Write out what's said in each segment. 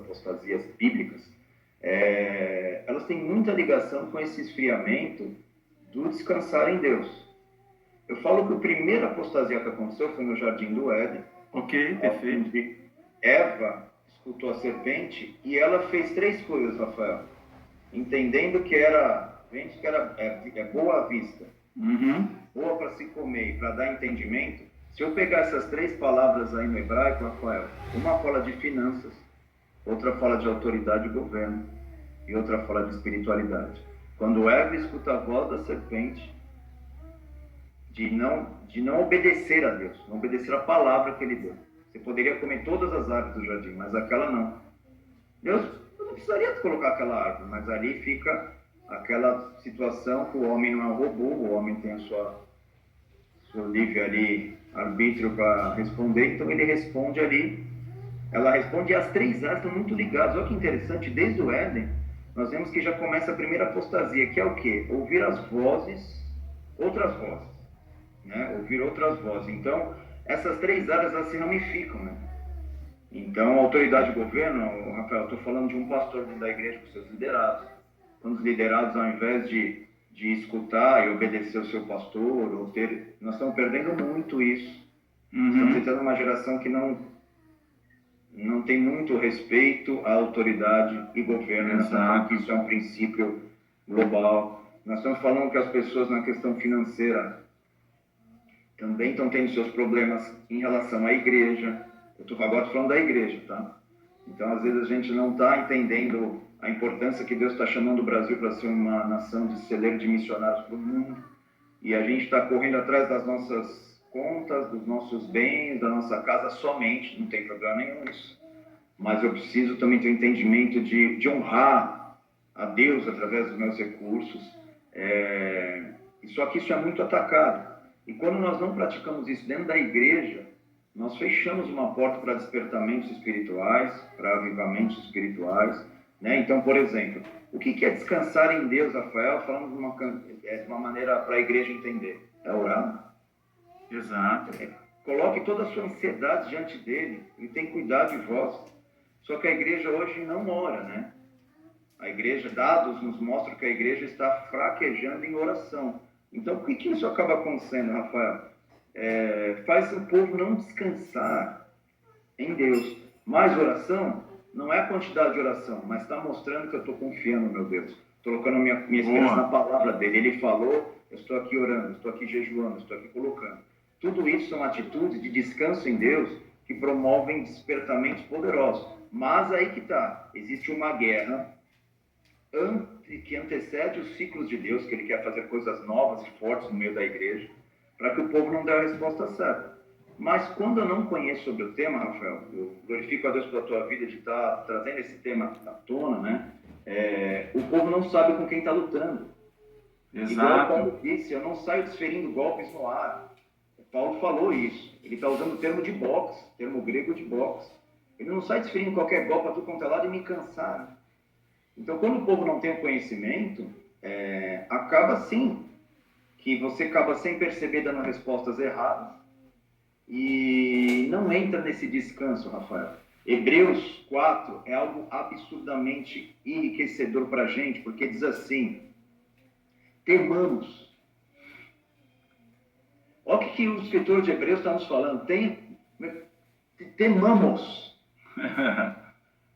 apostasias bíblicas, elas têm muita ligação com esse esfriamento do descansar em Deus. Eu falo que a primeira apostasia que aconteceu foi no Jardim do Éden. Ok, perfeito. Onde Eva escutou a serpente e ela fez 3 coisas, Rafael. Entendendo que era boa à vista, boa para se comer e para dar entendimento. Se eu pegar essas 3 palavras aí no hebraico, Rafael, uma fala de finanças, outra fala de autoridade e governo, e outra fala de espiritualidade. Quando Eva escuta a voz da serpente, de não obedecer a Deus, não obedecer a palavra que ele deu. Você poderia comer todas as árvores do jardim, mas aquela não. Deus não precisaria colocar aquela árvore, mas ali fica aquela situação que o homem não é um robô, o homem tem a seu livre ali, arbítrio para responder, então ele responde ali, ela responde e as 3 áreas estão muito ligadas. Olha que interessante, desde o Éden, nós vemos que já começa a primeira apostasia, que é o quê? Ouvir as vozes, outras vozes, né? Ouvir outras vozes. Então, essas 3 áreas elas se ramificam, né? Então, autoridade e governo, Rafael, eu estou falando de um pastor dentro da igreja com seus liderados. Quando os liderados, ao invés de escutar e obedecer ao seu pastor, nós estamos perdendo muito isso. Estamos tendo uma geração que não tem muito respeito à autoridade e governo. Nós estamos falando que isso é um princípio global. Nós estamos falando que as pessoas na questão financeira também estão tendo seus problemas em relação à igreja. Eu estou agora falando da igreja, tá? Então, às vezes, a gente não está entendendo a importância que Deus está chamando o Brasil para ser uma nação de celeiro de missionários para o mundo. E a gente está correndo atrás das nossas contas, dos nossos bens, da nossa casa somente. Não tem problema nenhum isso. Mas eu preciso também ter o entendimento de honrar a Deus através dos meus recursos. Só que isso é muito atacado. E quando nós não praticamos isso dentro da igreja, nós fechamos uma porta para despertamentos espirituais, para avivamentos espirituais, né? Então, por exemplo, o que é descansar em Deus, Rafael? Falando de uma maneira para a igreja entender. É orar. Exato. Coloque toda a sua ansiedade diante dele. Ele tem cuidado de vós. Só que a igreja hoje não ora, né? A igreja, dados nos mostram que a igreja está fraquejando em oração. Então, por que isso acaba acontecendo, Rafael? Faz o povo não descansar em Deus. Mais oração não é a quantidade de oração, mas está mostrando que eu estou confiando no meu Deus. Estou colocando minha esperança na palavra dele. Ele falou, eu estou aqui orando, estou aqui jejuando, estou aqui colocando. Tudo isso são atitudes de descanso em Deus que promovem despertamentos poderosos. Mas aí que está, existe uma guerra que antecede os ciclos de Deus, que ele quer fazer coisas novas e fortes no meio da igreja, para que o povo não dê a resposta certa. Mas quando eu não conheço sobre o tema, Rafael, eu glorifico a Deus pela tua vida de estar trazendo esse tema à tona, né? O povo não sabe com quem está lutando. Exato. Igual Paulo disse, eu não saio desferindo golpes no ar. Paulo falou isso. Ele está usando o termo de boxe, termo grego de boxe. Ele não sai desferindo qualquer golpe para tudo quanto é lado e me cansar. Né? Então, quando o povo não tem o conhecimento, acaba sim que você acaba sem perceber dando respostas erradas e não entra nesse descanso, Rafael. Hebreus 4 é algo absurdamente enriquecedor para a gente, porque diz assim, temamos. Olha o que o escritor de Hebreus está nos falando, temamos,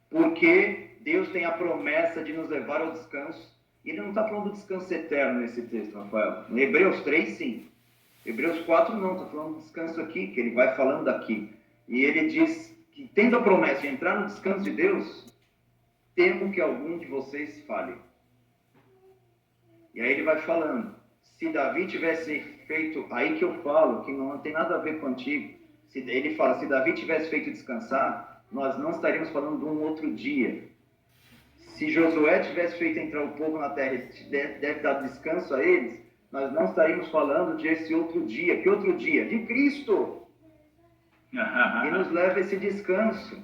porque Deus tem a promessa de nos levar ao descanso. E ele não está falando do descanso eterno nesse texto, Rafael. Em Hebreus 3, sim. Hebreus 4, não. Está falando do descanso aqui, que ele vai falando aqui. E ele diz que, tendo a promessa de entrar no descanso de Deus, temo que algum de vocês falhe. E aí ele vai falando. Se Davi tivesse feito... Aí que eu falo, que não tem nada a ver contigo. Ele fala, se Davi tivesse feito descansar, nós não estaríamos falando de um outro dia. Se Josué tivesse feito entrar o povo na terra, deve dar descanso a eles, nós não estaríamos falando de esse outro dia. Que outro dia? De Cristo! E nos leva a esse descanso.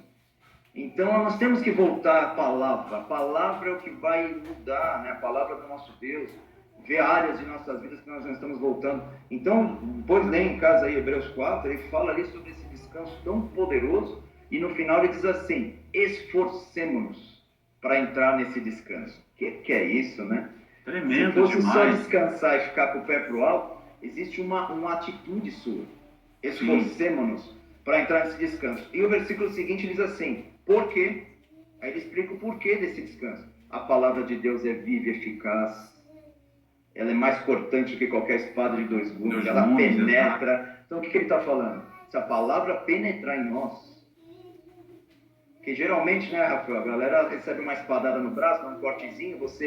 Então, nós temos que voltar à palavra. A palavra é o que vai mudar, né? A palavra do nosso Deus. Ver áreas de nossas vidas que nós não estamos voltando. Então, depois lê em casa aí Hebreus 4, ele fala ali sobre esse descanso tão poderoso, e no final ele diz assim, esforcemo-nos para entrar nesse descanso. Que é isso, né? Tremendo Se fosse só demais. descansar e ficar com o pé pro alto, existe uma atitude sua. Esforcemo-nos para entrar nesse descanso. E o versículo seguinte diz assim, por quê? Aí ele explica o porquê desse descanso. A palavra de Deus é viva e eficaz. Ela é mais cortante do que qualquer espada de dois gumes. Ela penetra. Então o que ele está falando? Se a palavra penetrar em nós, que geralmente, né, Rafael, a galera recebe uma espadada no braço, um cortezinho, você